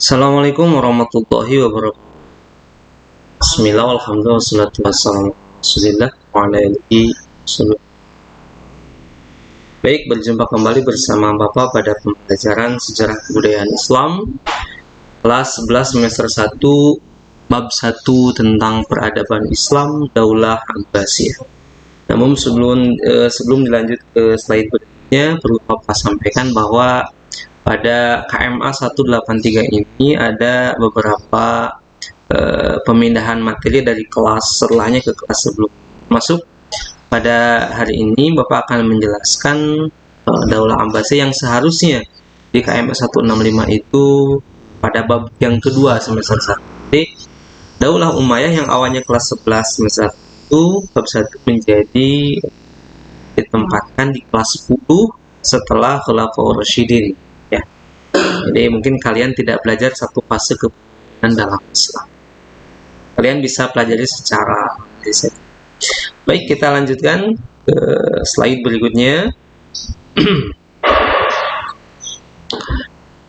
Assalamualaikum warahmatullahi wabarakatuh. Bismillah, alhamdulillah, wassalatu wassalamu ala Rasulillah wa ala alihi wasallam. Baik, berjumpa kembali bersama Bapak pada pembelajaran Sejarah Kebudayaan Islam kelas 11 semester 1 bab 1 tentang peradaban Islam Daulah Abbasiyah. Namun sebelum dilanjut ke slide berikutnya, perlu Bapak sampaikan bahwa pada KMA 183 ini ada beberapa pemindahan materi dari kelas setelahnya ke kelas sebelumnya. Masuk pada hari ini Bapak akan menjelaskan Daulah Abbasiyah yang seharusnya di KMA 165 itu pada bab yang kedua semester 1. Jadi Daulah Umayyah yang awalnya kelas 11 semester 1 bab 1 menjadi ditempatkan di kelas 10 setelah Khulafaur Rasyidin. Jadi mungkin kalian tidak belajar satu fase kepemimpinan dalam Islam. Kalian bisa pelajari secara riset. Baik, kita lanjutkan ke slide berikutnya.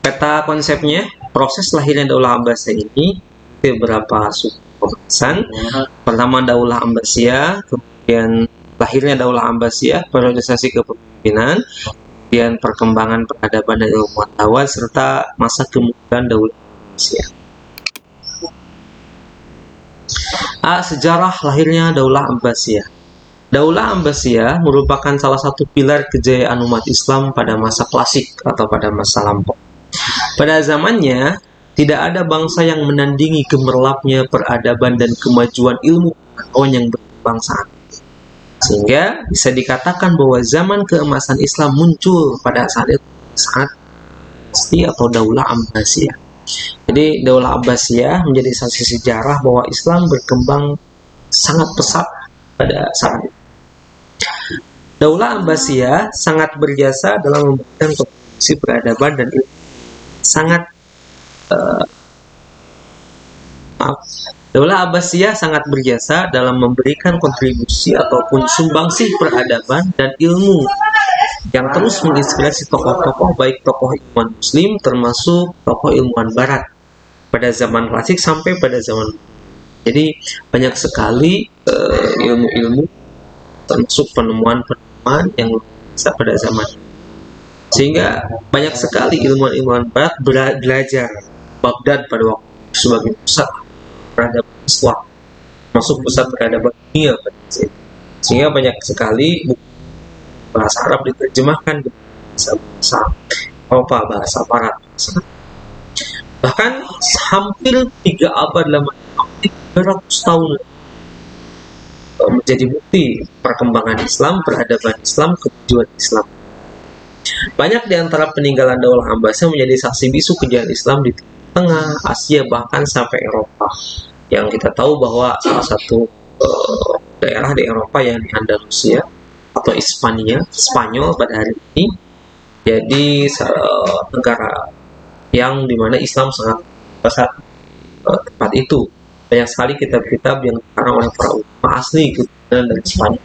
Peta konsepnya, proses lahirnya Daulah Abbasiyah ini beberapa pembahasan. Pertama Daulah Abbasiyah, kemudian lahirnya Daulah Abbasiyah, periodisasi kepemimpinan, kemudian perkembangan peradaban dan ilmu pengetahuan, serta masa kemudian Daulah Abbasiyah. Sejarah lahirnya Daulah Abbasiyah. Daulah Abbasiyah merupakan salah satu pilar kejayaan umat Islam pada masa klasik atau pada masa lampau. Pada zamannya, tidak ada bangsa yang menandingi gemerlapnya peradaban dan kemajuan ilmu pengetahuan yang berkembang saat itu. Sehingga bisa dikatakan bahwa zaman keemasan Islam muncul pada saat itu atau Daulah Abbasiyah. Jadi Daulah Abbasiyah menjadi saksi sejarah bahwa Islam berkembang sangat pesat pada saat itu. Daulah Abbasiyah sangat berjasa dalam memberikan kontribusi peradaban dan ilmu. Daulah Abbasiyah sangat berjasa dalam memberikan kontribusi ataupun sumbangsih peradaban dan ilmu yang terus menginspirasi tokoh-tokoh, baik tokoh ilmuwan Muslim termasuk tokoh ilmuwan Barat pada zaman klasik sampai pada zaman. Jadi banyak sekali ilmu-ilmu termasuk penemuan-penemuan yang bisa pada zaman ini. Sehingga banyak sekali ilmuwan-ilmuwan Barat belajar Baghdad pada waktu itu sebagai pusat peradaban Islam, masuk pusat peradaban dunia pada saat itu. Sehingga banyak sekali buku bahasa Arab diterjemahkan ke bahasa Barat. Bahkan hampir 3 abad lama, 300 tahun menjadi bukti perkembangan Islam, peradaban Islam, kemajuan Islam. Banyak di antara peninggalan Daulah Abbasiyah menjadi saksi bisu kejayaan Islam di Tengah, Asia, bahkan sampai Eropa. Yang kita tahu bahwa salah satu daerah di Eropa yang di Andalusia atau Spanyol pada hari ini jadi negara yang dimana Islam sangat besar tempat itu. Banyak sekali kitab-kitab yang dikarang oleh para ulama asli dari Spanyol.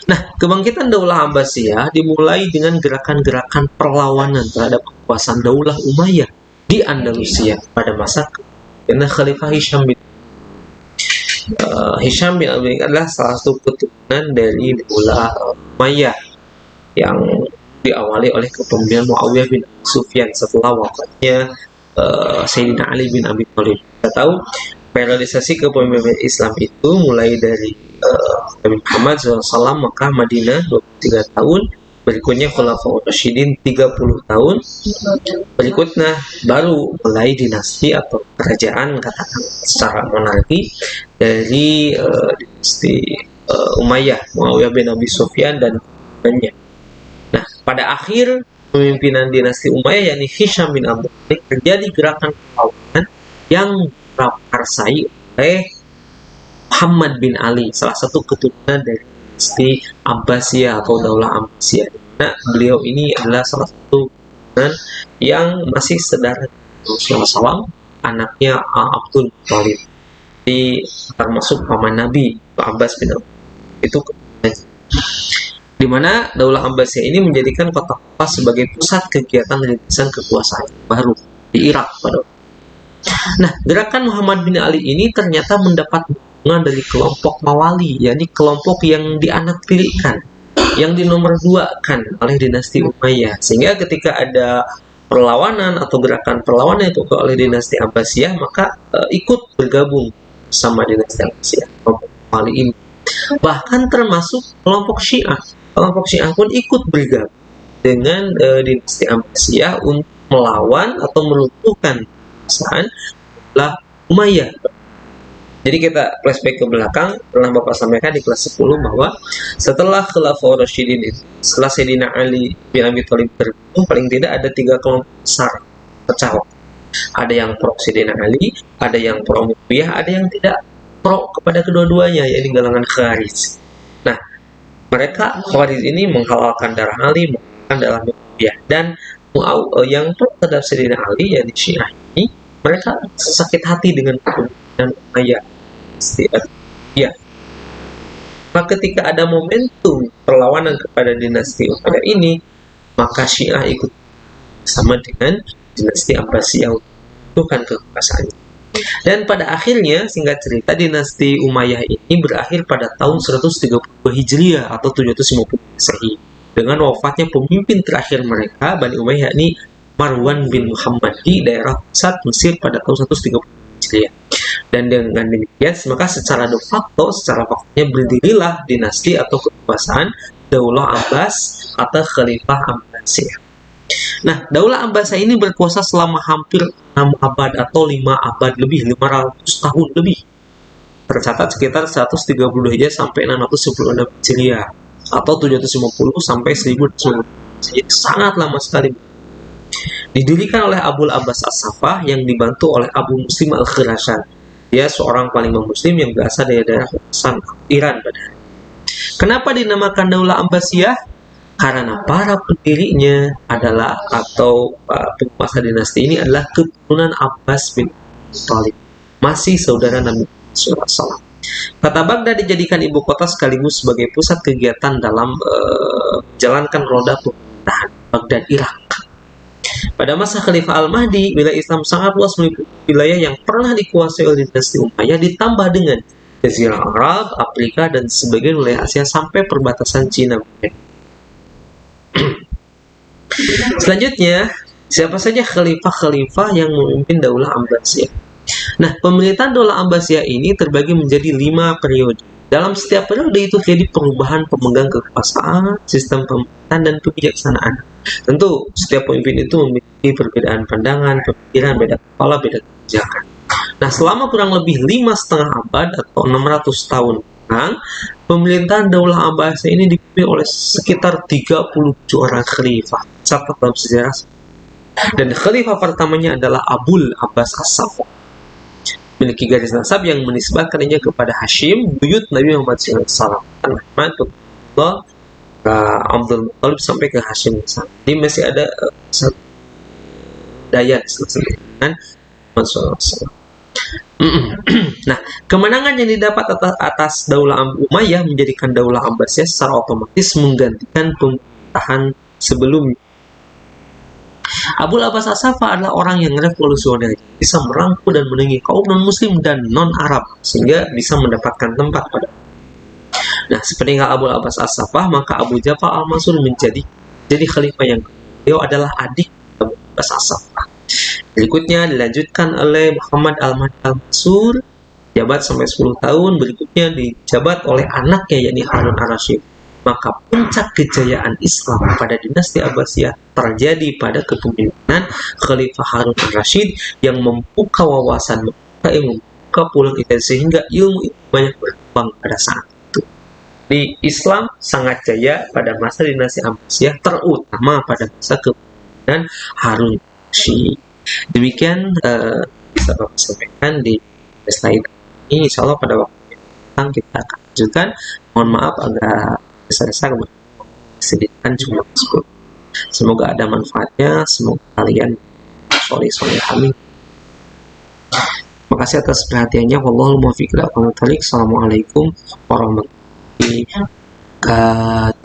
Nah, kebangkitan Daulah Abbasiyah dimulai dengan gerakan-gerakan perlawanan terhadap kekuasaan Daulah Umayyah di Andalusia pada masa Khalifah Hisham bin Abi adalah salah satu keturunan dari Daulah Umayyah yang diawali oleh kepemimpinan Muawiyah bin Sufyan setelah wafatnya Sayyidina Ali bin Abi Thalib. Kita tahu periodisasi kepemimpinan Islam itu mulai dari Nabi Muhammad SAW Mekah Madinah 23 tahun, berikutnya Khulafaur Rasyidin 30 tahun, berikutnya baru mulai dinasti atau kerajaan katakan secara monarki dari dinasti Umayyah, Muawiyah bin Abi Sufyan dan lainnya. Nah, pada akhir pemimpinan dinasti Umayyah yakni Hisham bin Abdul Malik terjadi gerakan perlawanan yang diprakarsai oleh Muhammad bin Ali, salah satu keturunan dari dinasti Abbasiyah atau Daulah Abbasiyah. Nah, beliau ini adalah salah satu keturunan yang masih saudara Rasulullah SAW, anaknya Abdul Muthalib, termasuk paman Nabi Abbas bin Abdul itu keturunan. Di mana Daulah Abbasiyah ini menjadikan kota Kufah sebagai pusat kegiatan rintisan kekuasaan baru. di Irak pada. Nah, gerakan Muhammad bin Ali ini ternyata mendapat dukungan dari kelompok Mawali, yakni kelompok yang dianaktirikan, yang dinomor duakan oleh dinasti Umayyah. Sehingga ketika ada perlawanan atau gerakan perlawanan itu oleh dinasti Abbasiyah, maka ikut bergabung sama dinasti Abbasiyah, kelompok Mawali ini. Bahkan termasuk kelompok Syiah. Kelompok Syiah pun ikut bergabung dengan dinasti Abbasiyah untuk melawan atau meruntuhkan kekuasaan Umayyah. Jadi kita flashback ke belakang, pernah Bapak sampaikan di kelas 10 bahwa setelah Khulafaur Rasyidin itu, setelah Sayyidina Ali bin Abi Thalib terbunuh, paling tidak ada 3 kelompok besar pecah. Ada yang pro Sayyidina Ali, ada yang pro Muawiyah, ada yang tidak pro kepada kedua-duanya, yaitu kalangan Khawarij. Nah, mereka Khawarij ini menghalalkan darah Ali, menghalalkan darah Muawiyah, dan yang pro terhadap Sayyidina Ali, yakni Syiah ini, mereka sakit hati dengan kepemimpinan Umayyah. Ya. Maka ketika ada momentum perlawanan kepada dinasti Umayyah ini, maka Syiah ikut sama dengan dinasti Abbasiyah untuk kekuasaannya. Dan pada akhirnya, singkat cerita, dinasti Umayyah ini berakhir pada tahun 132 Hijriah atau 750 Masehi dengan wafatnya pemimpin terakhir mereka, Bani Umayyah, yakni Marwan bin Muhammad di daerah pusat Mesir pada tahun 130 Hijriah. Dan dengan demikian, maka secara de facto, secara faktanya berdirilah dinasti atau kekuasaan Daulah Abbas atau Khalifah Abbasiyah. Nah, Daulah Abbasiyah ini berkuasa selama hampir 6 abad atau 5 abad lebih, 500 tahun lebih. Tercatat sekitar 132 Hijriah sampai 696 Hijriah atau 750 sampai 1000. Jadi sangat lama sekali. Didirikan oleh Abul Abbas As-Saffah yang dibantu oleh Abu Muslim Al-Khirashan. Dia seorang palimam muslim yang berasal dari daerah Khorasan, Iran. Kenapa dinamakan Daulah Abbasiyah? Karena para pendirinya adalah atau penguasa dinasti ini adalah keturunan Abbas bin Thalib, masih saudara Nabi SAW. Kota Baghdad dijadikan ibu kota sekaligus sebagai pusat kegiatan dalam menjalankan roda pemerintahan Baghdad, Irak. Pada masa Khalifah Al-Mahdi, wilayah Islam sangat luas meliputi wilayah yang pernah dikuasai oleh dinasti Umayyah, ditambah dengan Jazirah Arab, Afrika, dan sebagian wilayah Asia sampai perbatasan Cina. Selanjutnya, siapa saja khalifah-khalifah yang memimpin Daulah Abbasiyah? Nah, pemerintahan Daulah Abbasiyah ini terbagi menjadi 5 periode. Dalam setiap periode itu terjadi perubahan pemegang kekuasaan, sistem pemerintahan, dan kebijaksanaan. Tentu, setiap pemimpin itu memiliki perbedaan pandangan, pemikiran, beda kepala, beda kebijakan. Nah, selama kurang lebih 5,5 abad atau 600 tahun pemerintahan Daulah Abbasiyah ini dipimpin oleh sekitar 37 orang khalifah. Catat dalam sejarah. Dan khalifah pertamanya adalah Abul Abbas As-Saffah. Memiliki garis nasab yang menisbahkannya kepada Hashim, buyut Nabi Muhammad SAW. Abdul Muttalib sampai ke Hashim. Jadi masih ada daya dengan Muhammad SAW. Nah, kemenangan yang didapat atas Daulah Umayyah menjadikan Daulah Abbasiyah secara otomatis menggantikan pemerintahan sebelumnya. Abul Abbas As-Saffah adalah orang yang revolusioner, bisa merangkul dan menengi kaum non-muslim dan non-Arab sehingga bisa mendapatkan tempat pada. Nah, sepeninggal Abul Abbas As-Saffah, maka Abu Ja'far Al-Mansur menjadi khalifah yang beliau adalah adik Abu Abbas As-Saffah. Berikutnya dilanjutkan oleh Muhammad Al-Mahdi Al-Mansur, jabat sampai 10 tahun. Berikutnya dijabat oleh anaknya, yakni Harun Ar-Rasyid. Maka puncak kejayaan Islam pada dinasti Abbasiyah terjadi pada kepemimpinan Khalifah Harun Ar-Rasyid yang membuka wawasan, membuka ilmu, membuka pulang itu sehingga ilmu itu banyak berkembang pada saat itu. Di Islam sangat jaya pada masa dinasti Abbasiyah, terutama pada masa kepemimpinan Harun Ar-Rasyid. Demikian bisa Bapak sampaikan di slide ini. Insya Allah pada waktu yang datang kita akan lanjutkan. Mohon maaf agak besar-besar sedikitkan cuma 10. Semoga ada manfaatnya, semoga kalian soleh-soleh, amin. Terima kasih atas perhatiannya. Wallahul muwaffiq ila aqwamit thoriq. Assalamualaikum warahmatullahi wabarakatuh.